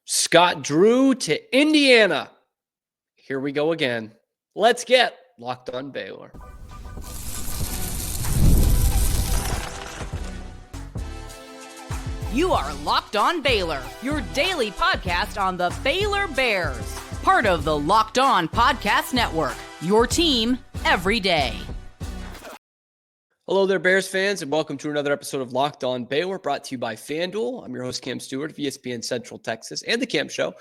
Scott Drew to Indiana. Here we go again. Let's get Locked on Baylor. You are Locked on Baylor, your daily podcast on the Baylor Bears. Part of the Locked On Podcast Network, your team every day. Hello there, Bears fans, and welcome to another episode of Locked on Baylor, brought to you by FanDuel. I'm your host, Cam Stewart of ESPN Central Texas and The Cam Show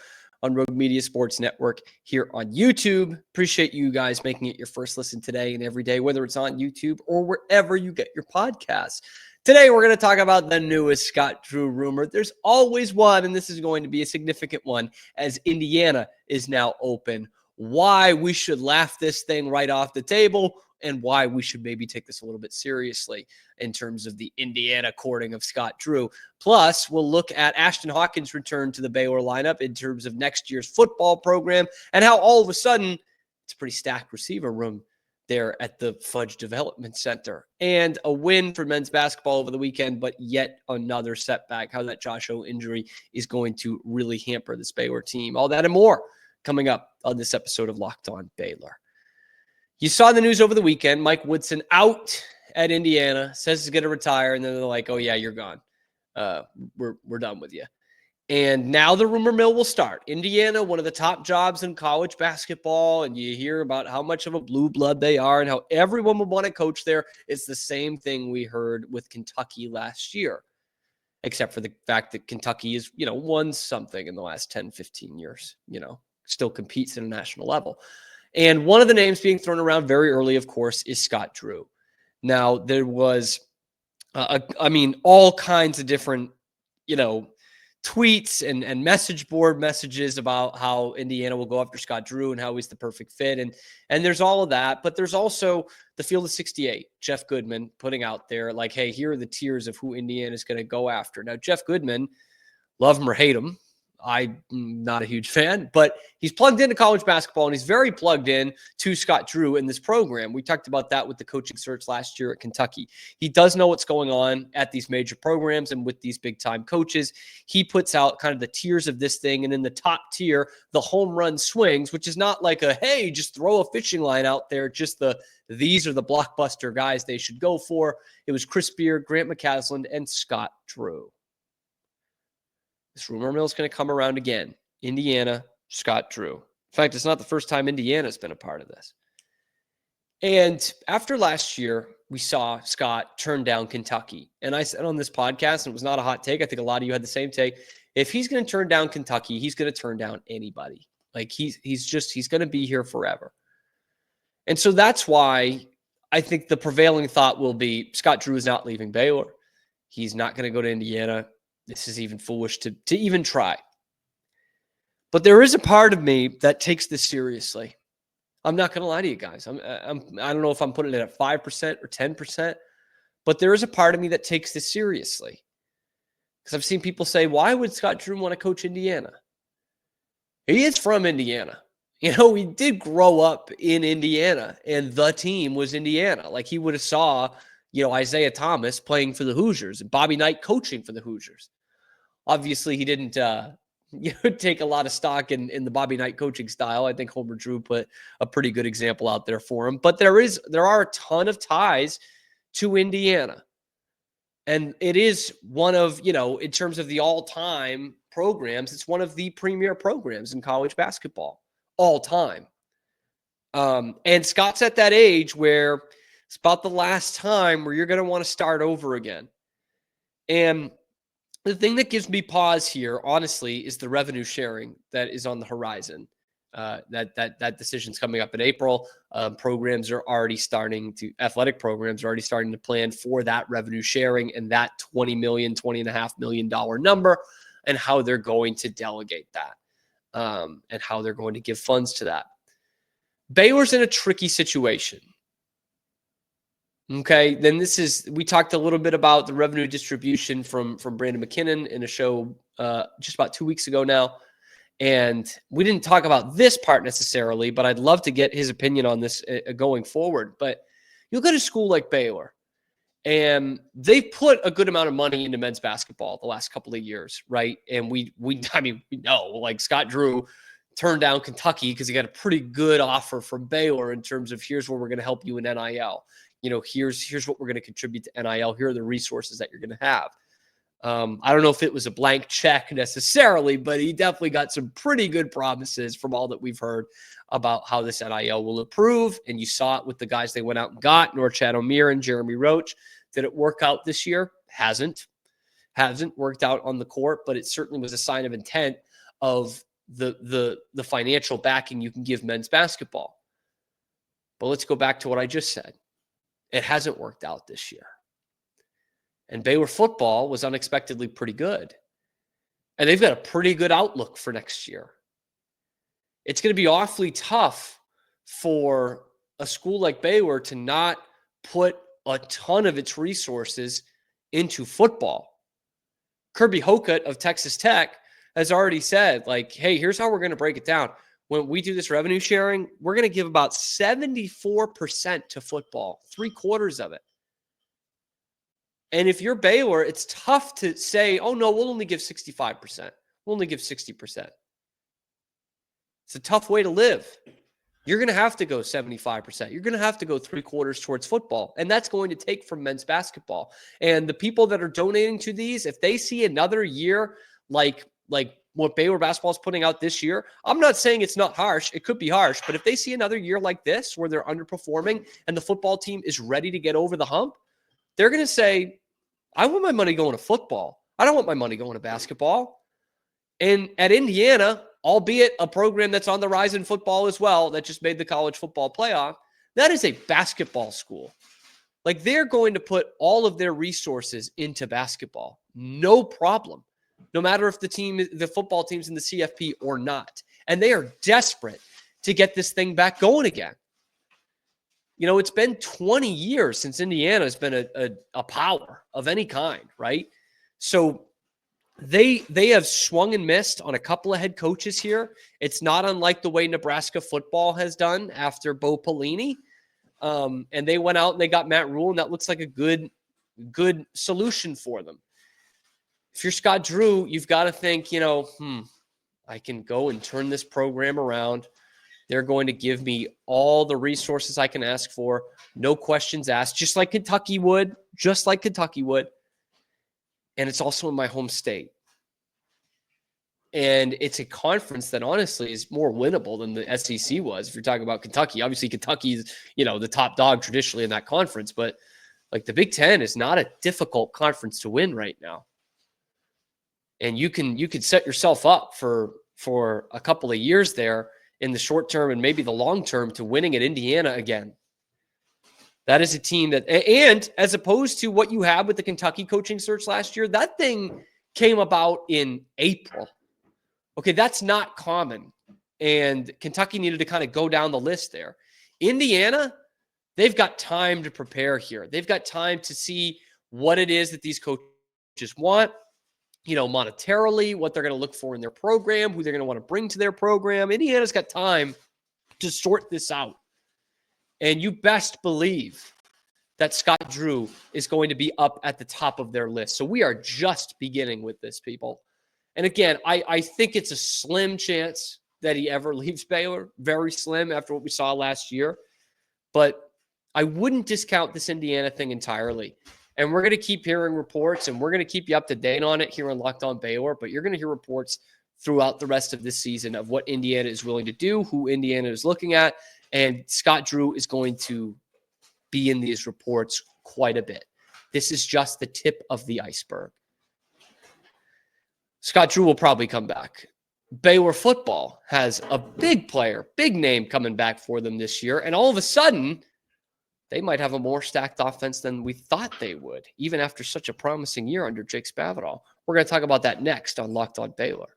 on Rogue Media Sports Network here on YouTube. Appreciate you guys making it your first listen today and every day, whether it's on YouTube or wherever you get your podcasts. Today, we're going to talk about the newest Scott Drew rumor. There's always one, and this is going to be a significant one, as Indiana is now open. Why we should laugh this thing right off the table, and why we should maybe take this a little bit seriously in terms of the Indiana courting of Scott Drew. Plus, we'll look at Ashton Hawkins' return to the Baylor lineup in terms of next year's football program and how all of a sudden it's a pretty stacked receiver room there at the Fudge Development Center. And a win for men's basketball over the weekend, but yet another setback, how that Josh O injury is going to really hamper this Baylor team. All that and more coming up on this episode of Locked on Baylor. You saw the news over the weekend. Mike Woodson out at Indiana, says he's going to retire, and then they're like, oh, yeah, you're gone. We're done with you. And now the rumor mill will start. Indiana, one of the top jobs in college basketball, and you hear about how much of a blue blood they are and how everyone would want to coach there. It's the same thing we heard with Kentucky last year, except for the fact that Kentucky has, won something in the last 10, 15 years, still competes at a national level. And one of the names being thrown around very early, of course, is Scott Drew. Now, there was, all kinds of different, tweets and message board messages about how Indiana will go after Scott Drew and how he's the perfect fit. And there's all of that, but there's also the Field of 68, Jeff Goodman putting out there like, hey, here are the tiers of who Indiana is going to go after. Now, Jeff Goodman, love him or hate him, I'm not a huge fan, but he's plugged into college basketball and he's very plugged in to Scott Drew in this program. We talked about that with the coaching search last year at Kentucky. He does know what's going on at these major programs and with these big time coaches. He puts out kind of the tiers of this thing. And in the top tier, the home run swings, which is not like a, hey, just throw a fishing line out there. Just these are the blockbuster guys they should go for. It was Chris Beard, Grant McCasland, and Scott Drew. This rumor mill is going to come around again. Indiana, Scott Drew. In fact, it's not the first time Indiana's been a part of this. And after last year, we saw Scott turn down Kentucky. And I said on this podcast, and it was not a hot take, I think a lot of you had the same take, if he's going to turn down Kentucky, he's going to turn down anybody. Like he's going to be here forever. And so that's why I think the prevailing thought will be Scott Drew is not leaving Baylor. He's not going to go to Indiana. This is even foolish to even try. But there is a part of me that takes this seriously. I'm not going to lie to you guys. I don't know if I'm putting it at 5% or 10%, but there is a part of me that takes this seriously. Because I've seen people say, why would Scott Drew want to coach Indiana? He is from Indiana. He did grow up in Indiana, and the team was Indiana. Like he would have saw, Isaiah Thomas playing for the Hoosiers and Bobby Knight coaching for the Hoosiers. Obviously, he didn't take a lot of stock in the Bobby Knight coaching style. I think Homer Drew put a pretty good example out there for him. But there are a ton of ties to Indiana. And it is one of, in terms of the all-time programs, it's one of the premier programs in college basketball, all time. And Scott's at that age where it's about the last time where you're going to want to start over again. And the thing that gives me pause here, honestly, is the revenue sharing that is on the horizon. That decision's coming up in April. Athletic programs are already starting to plan for that revenue sharing and that $20.5 million number and how they're going to delegate that and how they're going to give funds to that. Baylor's in a tricky situation. Okay, then we talked a little bit about the revenue distribution from Brandon McKinnon in a show just about 2 weeks ago now. And we didn't talk about this part necessarily, but I'd love to get his opinion on this going forward. But you'll go to school like Baylor, And they've put a good amount of money into men's basketball the last couple of years, right? And we know, like, Scott Drew turned down Kentucky because he got a pretty good offer from Baylor in terms of, here's where we're going to help you in NIL. Here's what we're going to contribute to NIL. Here are the resources that you're going to have. I don't know if it was a blank check necessarily, but he definitely got some pretty good promises from all that we've heard about how this NIL will improve. And you saw it with the guys they went out and got, Norchad Omier and Jeremy Roach. Did it work out this year? Hasn't worked out on the court, but it certainly was a sign of intent of the financial backing you can give men's basketball. But let's go back to what I just said. It hasn't worked out this year. And Baylor football was unexpectedly pretty good. And they've got a pretty good outlook for next year. It's going to be awfully tough for a school like Baylor to not put a ton of its resources into football. Kirby Hocutt of Texas Tech has already said, like, hey, here's how we're going to break it down. When we do this revenue sharing, we're going to give about 74% to football, 3/4 of it. And if you're Baylor, it's tough to say, oh, no, we'll only give 65%. We'll only give 60%. It's a tough way to live. You're going to have to go 75%. You're going to have to go 3/4 towards football. And that's going to take from men's basketball. And the people that are donating to these, if they see another year like what Baylor basketball is putting out this year, I'm not saying it's not harsh. It could be harsh. But if they see another year like this where they're underperforming and the football team is ready to get over the hump, they're going to say, I want my money going to football. I don't want my money going to basketball. And at Indiana, albeit a program that's on the rise in football as well, that just made the college football playoff, that is a basketball school. Like, they're going to put all of their resources into basketball. No problem. No matter if the football team's in the CFP or not. And they are desperate to get this thing back going again. You know, it's been 20 years since Indiana has been a power of any kind, right? So they have swung and missed on a couple of head coaches here. It's not unlike the way Nebraska football has done after Bo Pelini. And they went out and they got Matt Rule, and that looks like a good solution for them. If you're Scott Drew, you've got to think, I can go and turn this program around. They're going to give me all the resources I can ask for. No questions asked, just like Kentucky would. And it's also in my home state. And it's a conference that honestly is more winnable than the SEC was. If you're talking about Kentucky, obviously Kentucky is, the top dog traditionally in that conference, but like the Big Ten is not a difficult conference to win right now. And you can set yourself up for a couple of years there in the short term and maybe the long term to winning at Indiana again. That is a team that, and as opposed to what you had with the Kentucky coaching search last year, that thing came about in April. Okay, that's not common. And Kentucky needed to kind of go down the list there. Indiana, they've got time to prepare here. They've got time to see what it is that these coaches want, monetarily, what they're going to look for in their program, who they're going to want to bring to their program. Indiana's got time to sort this out. And you best believe that Scott Drew is going to be up at the top of their list. So we are just beginning with this, people. And again, I think it's a slim chance that he ever leaves Baylor. Very slim after what we saw last year. But I wouldn't discount this Indiana thing entirely. And we're going to keep hearing reports, and we're going to keep you up to date on it here on Locked On Baylor. But you're going to hear reports throughout the rest of this season of what Indiana is willing to do, who Indiana is looking at. And Scott Drew is going to be in these reports quite a bit. This is just the tip of the iceberg. Scott Drew will probably come back. Baylor football has a big player, big name coming back for them this year. And all of a sudden, they might have a more stacked offense than we thought they would, even after such a promising year under Jake Spavital. We're going to talk about that next on Locked On Baylor.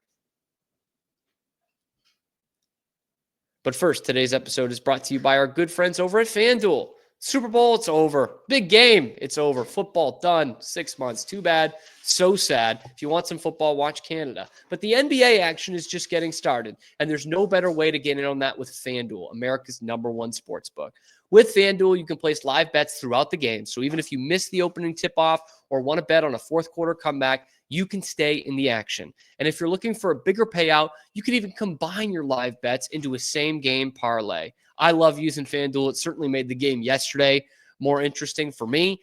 But first, today's episode is brought to you by our good friends over at FanDuel. Super Bowl, it's over. Big game, it's over. Football, done. 6 months. Too bad. So sad. If you want some football, watch Canada. But the NBA action is just getting started, and there's no better way to get in on that with FanDuel, America's #1 sportsbook. With FanDuel, you can place live bets throughout the game. So even if you miss the opening tip-off or want to bet on a fourth quarter comeback, you can stay in the action. And if you're looking for a bigger payout, you can even combine your live bets into a same-game parlay. I love using FanDuel. It certainly made the game yesterday more interesting for me.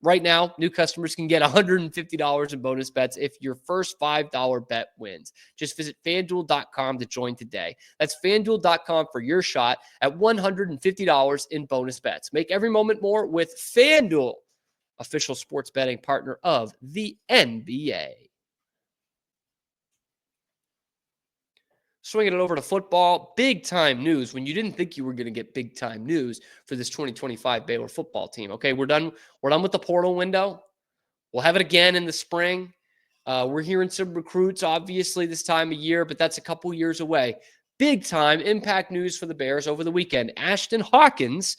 Right now, new customers can get $150 in bonus bets if your first $5 bet wins. Just visit FanDuel.com to join today. That's FanDuel.com for your shot at $150 in bonus bets. Make every moment more with FanDuel, official sports betting partner of the NBA. Swinging it over to football, big-time news when you didn't think you were going to get big-time news for this 2025 Baylor football team. Okay, we're done with the portal window. We'll have it again in the spring. We're hearing some recruits, obviously, this time of year, but that's a couple years away. Big-time impact news for the Bears over the weekend. Ashton Hawkins,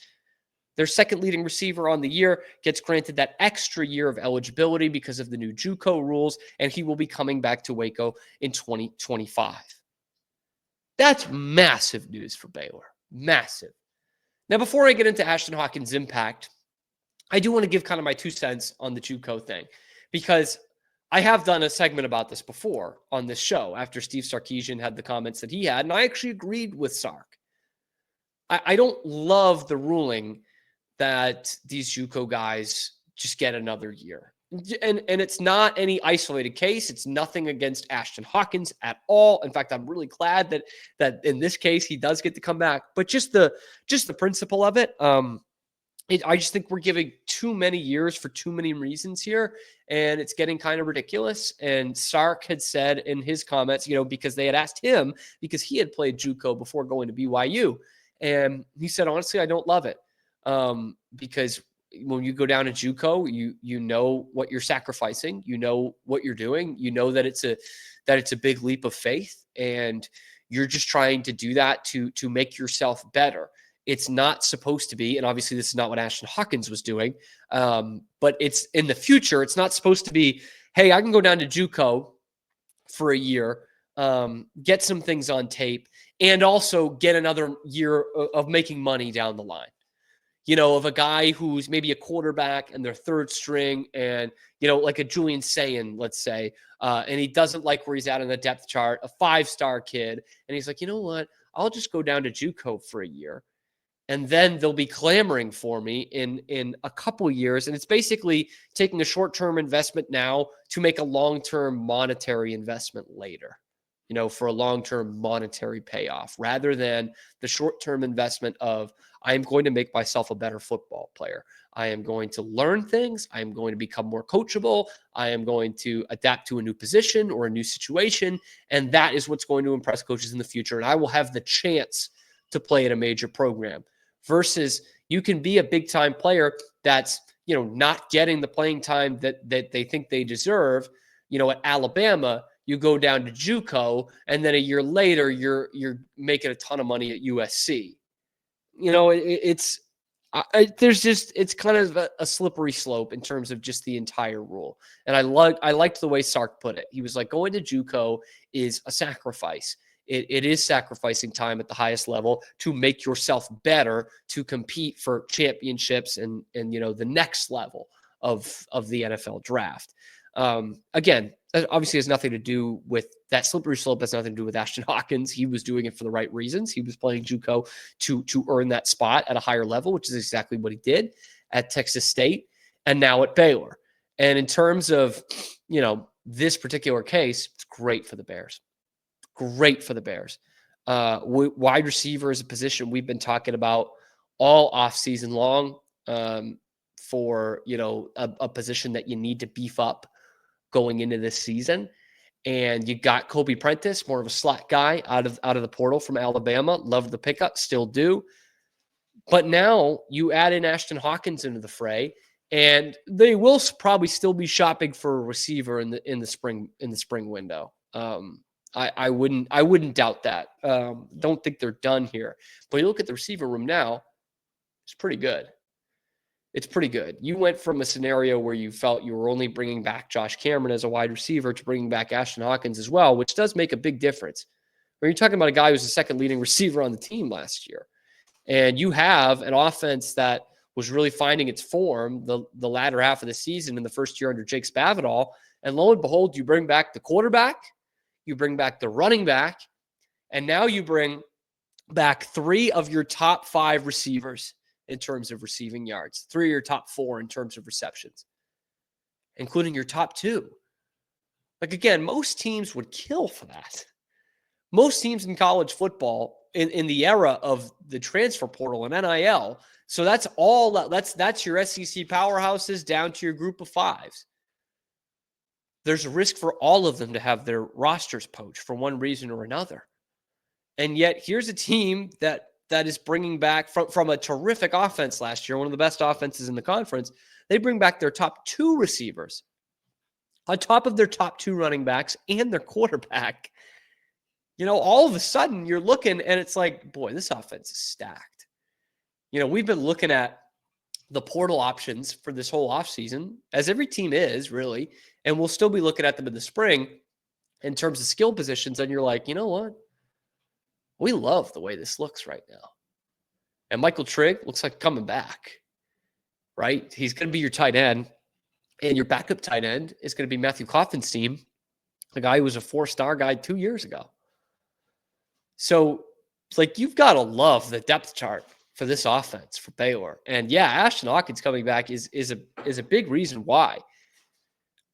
their second leading receiver on the year, gets granted that extra year of eligibility because of the new JUCO rules, and he will be coming back to Waco in 2025. That's massive news for Baylor. Massive. Now, before I get into Ashton Hawkins' impact, I do want to give kind of my 2 cents on the JUCO thing, because I have done a segment about this before on this show after Steve Sarkisian had the comments that he had, and I actually agreed with Sark. I don't love the ruling that these JUCO guys just get another year. And it's not any isolated case. It's nothing against Ashton Hawkins at all. In fact, I'm really glad that in this case he does get to come back. But just the principle of it, I just think we're giving too many years for too many reasons here, and it's getting kind of ridiculous. And Sark had said in his comments, because they had asked him, because he had played JUCO before going to BYU, and he said, honestly, I don't love it, because when you go down to JUCO, you know what you're sacrificing, you know what you're doing, you know that it's a big leap of faith, and you're just trying to do that to make yourself better. It's not supposed to be, and obviously this is not what Ashton Hawkins was doing, but it's in the future. It's not supposed to be, hey, I can go down to JUCO for a year, get some things on tape, and also get another year of making money down the line. Of a guy who's maybe a quarterback and their third string, and, like a Julian Sayin, let's say, and he doesn't like where he's at in the depth chart, a 5-star kid. And he's like, you know what? I'll just go down to JUCO for a year, and then they'll be clamoring for me in a couple years. And it's basically taking a short-term investment now to make a long-term monetary investment later, for a long-term monetary payoff, rather than the short-term investment of, I am going to make myself a better football player. I am going to learn things. I am going to become more coachable. I am going to adapt to a new position or a new situation. And that is what's going to impress coaches in the future. And I will have the chance to play at a major program, versus you can be a big-time player that's, not getting the playing time that they think they deserve. At Alabama, you go down to JUCO, and then a year later, you're making a ton of money at USC. It's kind of a slippery slope in terms of just the entire rule. And I liked the way Sark put it. He was like, going to JUCO is a sacrifice. It is sacrificing time at the highest level to make yourself better, to compete for championships and the next level of the NFL draft. Again, that obviously has nothing to do with that slippery slope. Has nothing to do with Ashton Hawkins. He was doing it for the right reasons. He was playing JUCO to earn that spot at a higher level, which is exactly what he did at Texas State and now at Baylor. And in terms of, this particular case, it's great for the Bears. Great for the Bears. Wide receiver is a position we've been talking about all offseason long, for, a position that you need to beef up going into this season. And you got Kobe Prentice, more of a slot guy out of the portal from Alabama. Loved the pickup, still do. But now you add in Ashton Hawkins into the fray, and they will probably still be shopping for a receiver in the spring window. I wouldn't doubt that. Don't think they're done here. But you look at the receiver room now, it's pretty good. It's pretty good. You went from a scenario where you felt you were only bringing back Josh Cameron as a wide receiver to bringing back Ashton Hawkins as well, which does make a big difference. When you're talking about a guy who's the second leading receiver on the team last year, And you have an offense that was really finding its form the latter half of the season in the first year under Jake Spavital. And lo and behold, you bring back the quarterback, you bring back the running back, and now you bring back 3 of your top 5 receivers in terms of receiving yards, 3 of your top 4 in terms of receptions, including your top 2. Like, again, most teams would kill for that. Most teams in college football in the era of the transfer portal and NIL. So that's your SEC powerhouses down to your group of 5s. There's a risk for all of them to have their rosters poached for one reason or another. And yet here's a team that is bringing back from a terrific offense last year, one of the best offenses in the conference. They bring back their top 2 receivers on top of their top 2 running backs and their quarterback. All of a sudden you're looking and it's like, boy, this offense is stacked. We've been looking at the portal options for this whole offseason, as every team is really, and we'll still be looking at them in the spring in terms of skill positions. And you're like, you know what? We love the way this looks right now. And Michael Trigg looks like coming back, right? He's going to be your tight end, and your backup tight end is going to be Matthew Coffin's team, the guy who was a 4-star guy 2 years ago. So it's like, you've got to love the depth chart for this offense for Baylor. And yeah, Ashton Hawkins coming back is a big reason why.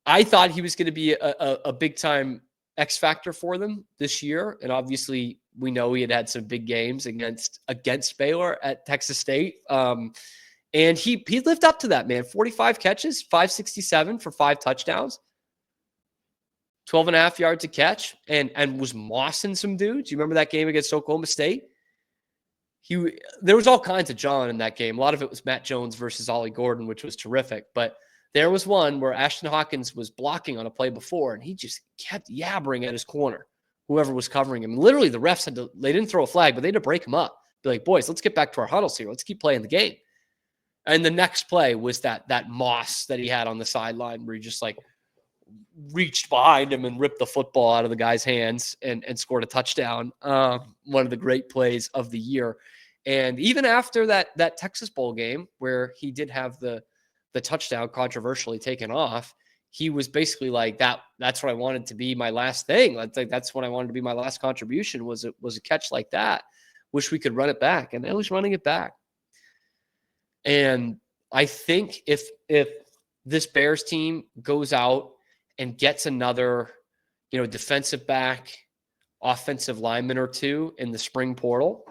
I thought he was going to be a big time X factor for them this year. And obviously we know he had some big games against Baylor at Texas State. And he lived up to that, man. 45 catches, 567 for 5 touchdowns. 12.5 yards a catch, and was mossing some dudes. You remember that game against Oklahoma State? There was all kinds of John in that game. A lot of it was Matt Jones versus Ollie Gordon, which was terrific. But there was one where Ashton Hawkins was blocking on a play before, and he just kept yabbering at his corner, whoever was covering him. And literally, the refs they didn't throw a flag, but they had to break him up. Be like, boys, let's get back to our huddles here. Let's keep playing the game. And the next play was that moss that he had on the sideline where he just like reached behind him and ripped the football out of the guy's hands and scored a touchdown. One of the great plays of the year. And even after that Texas Bowl game where he did have the touchdown controversially taken off, he was basically like, that's what I wanted to be my last thing. That's what I wanted to be my last contribution was a catch like that. Wish we could run it back. And they was running it back. And I think if this Bears team goes out and gets another, defensive back, offensive lineman or 2 in the spring portal,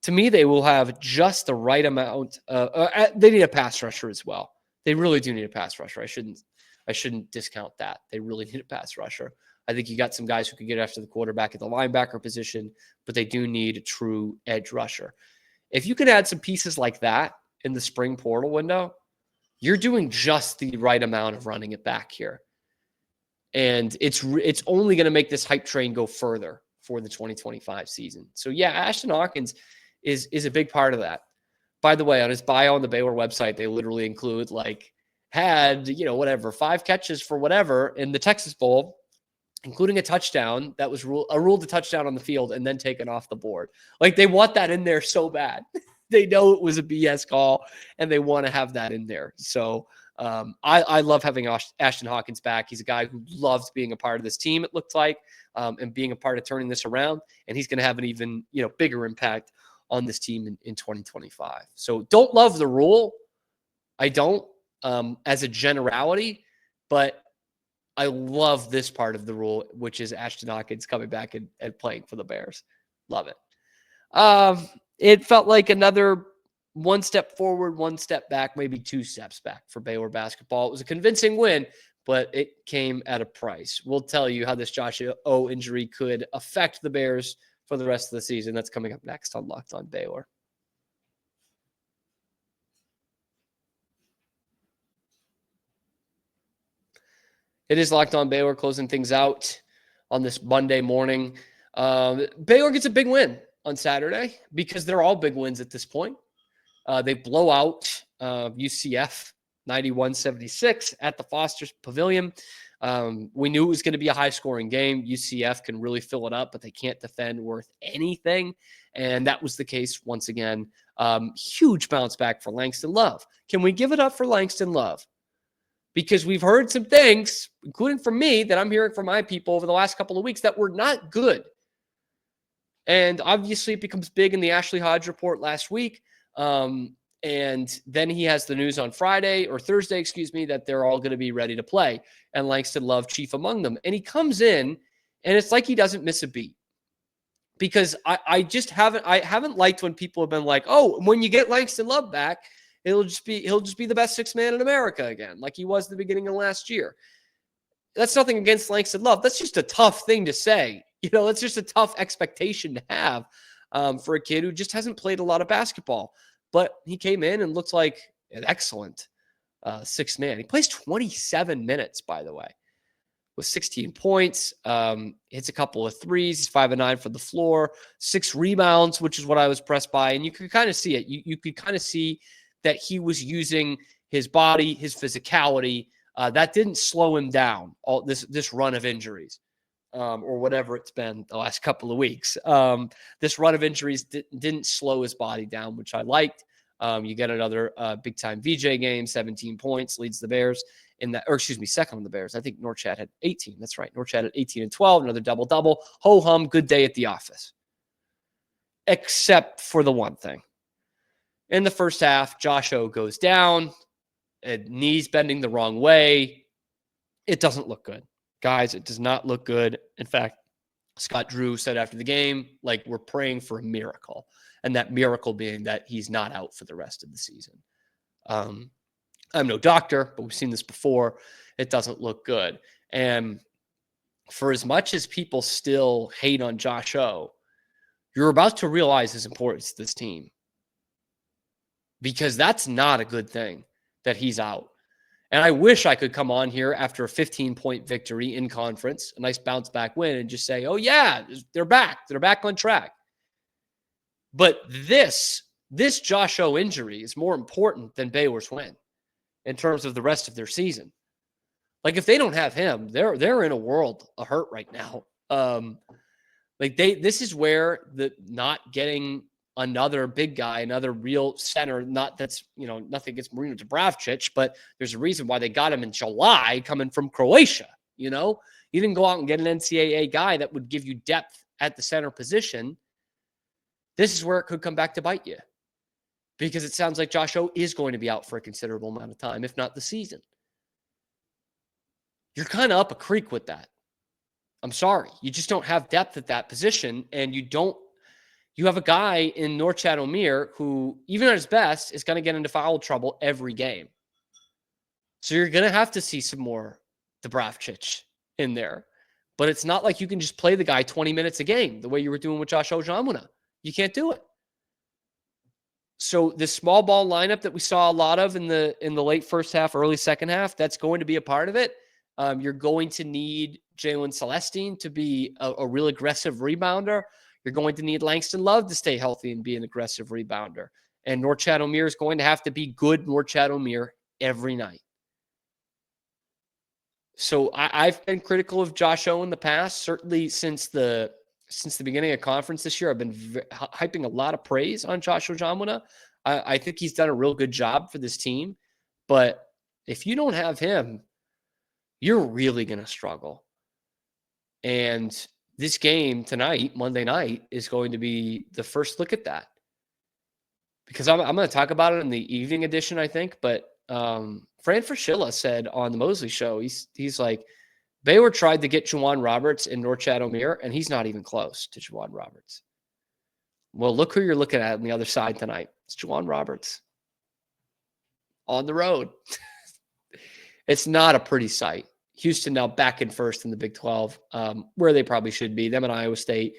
to me, they will have just the right amount. They need a pass rusher as well. They really do need a pass rusher. I shouldn't discount that. They really need a pass rusher. I think you got some guys who can get after the quarterback at the linebacker position, but they do need a true edge rusher. If you can add some pieces like that in the spring portal window, you're doing just the right amount of running it back here. And it's only going to make this hype train go further for the 2025 season. So yeah, Ashton Hawkins is a big part of that. By the way, on his bio on the Baylor website, they literally include had 5 catches for whatever in the Texas Bowl, including a touchdown that was ruled a touchdown on the field and then taken off the board. Like, they want that in there so bad. They know it was a BS call and they want to have that in there. So I love having Ashton Hawkins back. He's a guy who loves being a part of this team, it looked like, and being a part of turning this around. And he's going to have an even bigger impact on this team in 2025. So don't love the rule. I don't as a generality, but I love this part of the rule, which is Ashton Hawkins coming back and playing for the Bears. Love it. It felt like another one step forward, one step back, maybe 2 steps back for Baylor basketball. It was a convincing win, but it came at a price. We'll tell you how this Josh O injury could affect the Bears for the rest of the season. That's coming up next on Locked On Baylor. It is Locked On Baylor, closing things out on this Monday morning. Baylor gets a big win on Saturday because they're all big wins at this point. They blow out UCF 91-76 at the Foster's Pavilion. We knew it was going to be a high-scoring game. UCF can really fill it up, but they can't defend worth anything, and that was the case once again. Huge bounce back for Langston Love. Can we give it up for Langston Love? Because we've heard some things, including from me, that I'm hearing from my people over the last couple of weeks that were not good. And obviously it becomes big in the Ashley Hodge report last week. And then he has the news on Thursday, that they're all going to be ready to play. And Langston Love, chief among them. And he comes in, and it's like he doesn't miss a beat. Because I haven't liked when people have been like, oh, when you get Langston Love back, he'll just be the best sixth man in America again, like he was at the beginning of last year. That's nothing against Langston Love. That's just a tough thing to say. That's just a tough expectation to have for a kid who just hasn't played a lot of basketball. But he came in and looked like an excellent sixth man. He plays 27 minutes, by the way, with 16 points. Hits a couple of threes. He's 5 of 9 from the floor, 6 rebounds, which is what I was impressed by. And you could kind of see it. You could kind of see that he was using his body, his physicality. That didn't slow him down all this run of injuries, or whatever it's been the last couple of weeks. This run of injuries didn't slow his body down, which I liked. You get another big-time VJ game, 17 points, leads the Bears second on the Bears. I think Norchad had 18. That's right. Norchad had 18 and 12, another double-double. Ho-hum, good day at the office. Except for the one thing. In the first half, Josh O goes down, knees bending the wrong way. It doesn't look good. Guys, it does not look good. In fact, Scott Drew said after the game, like, we're praying for a miracle. And that miracle being that he's not out for the rest of the season. I'm no doctor, but we've seen this before. It doesn't look good. And for as much as people still hate on Josh O, you're about to realize his importance to this team. Because that's not a good thing that he's out. And I wish I could come on here after a 15-point victory in conference, a nice bounce back win, and just say, oh, yeah, they're back. They're back on track. But this Josh O injury is more important than Baylor's win in terms of the rest of their season. Like, if they don't have him, they're in a world of hurt right now. This is where the not getting another big guy, another real center, nothing against Marino Dubravcic, but there's a reason why they got him in July coming from Croatia. You didn't go out and get an NCAA guy that would give you depth at the center position. This is where it could come back to bite you, because it sounds like Josh O is going to be out for a considerable amount of time, if not the season. You're kind of up a creek with that. I'm sorry. You just don't have depth at that position, and you have a guy in Norchad Omier who, even at his best, is going to get into foul trouble every game. So you're going to have to see some more Dubravcic in there. But it's not like you can just play the guy 20 minutes a game the way you were doing with Josh Ojamuna. You can't do it. So this small ball lineup that we saw a lot of in the late first half, early second half, that's going to be a part of it. You're going to need Jalen Celestine to be a real aggressive rebounder. You're going to need Langston Love to stay healthy and be an aggressive rebounder. And Norchad Omier is going to have to be good Norchad Omier every night. So I've been critical of Josh O in the past, certainly since the beginning of conference this year. I've been hyping a lot of praise on Josh Ojamuna. I think he's done a real good job for this team. But if you don't have him, you're really going to struggle. And this game tonight, Monday night, is going to be the first look at that. Because I'm going to talk about it in the evening edition, I think. But Fran Fraschilla said on the Mosley show, he's like, Baylor tried to get Juwan Roberts in Norchad Omier, and he's not even close to Juwan Roberts. Well, look who you're looking at on the other side tonight. It's Juwan Roberts. On the road. It's not a pretty sight. Houston now back in first in the Big 12, where they probably should be. Them and Iowa State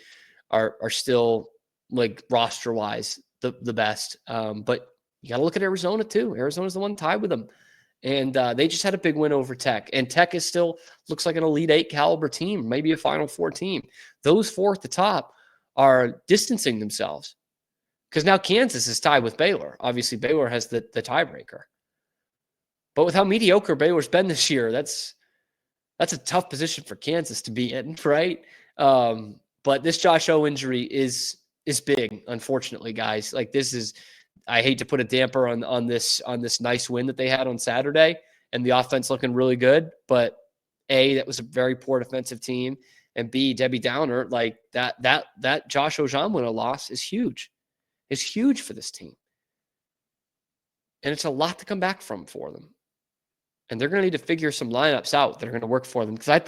are still, like, roster-wise, the best. But you got to look at Arizona, too. Arizona's the one tied with them. And they just had a big win over Tech. And Tech is still looks like an Elite Eight caliber team, maybe a Final Four team. Those four at the top are distancing themselves. Because now Kansas is tied with Baylor. Obviously, Baylor has the tiebreaker. But with how mediocre Baylor's been this year, that's That's a tough position for Kansas to be in, right? But this Josh O injury is big, unfortunately, guys. Like this is, I hate to put a damper on this nice win that they had on Saturday and the offense looking really good, but A, that was a very poor defensive team, and B, Debbie Downer, like that Josh Ojamwina loss is huge. It's huge for this team. And it's a lot to come back from for them. And they're going to need to figure some lineups out that are going to work for them. Because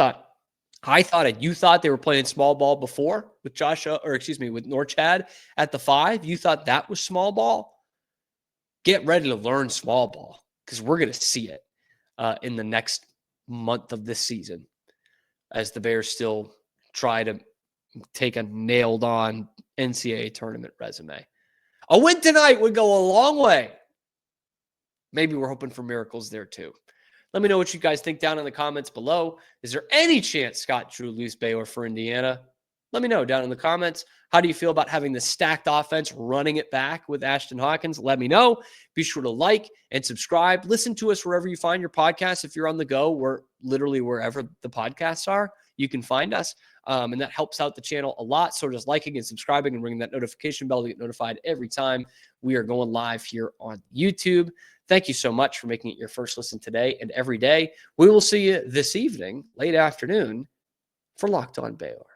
you thought they were playing small ball before with with Norchad at the 5. You thought that was small ball. Get ready to learn small ball because we're going to see it in the next month of this season as the Bears still try to take a nailed on NCAA tournament resume. A win tonight would go a long way. Maybe we're hoping for miracles there too. Let me know what you guys think down in the comments below. Is there any chance Scott Drew leaves Baylor for Indiana? Let me know down in the comments. How do you feel about having the stacked offense running it back with Ashton Hawkins? Let me know. Be sure to like and subscribe. Listen to us wherever you find your podcasts. If you're on the go, we're literally wherever the podcasts are, you can find us. And that helps out the channel a lot. So just liking and subscribing and ringing that notification bell to get notified every time we are going live here on YouTube. Thank you so much for making it your first listen today and every day. We will see you this evening, late afternoon, for Locked On Baylor.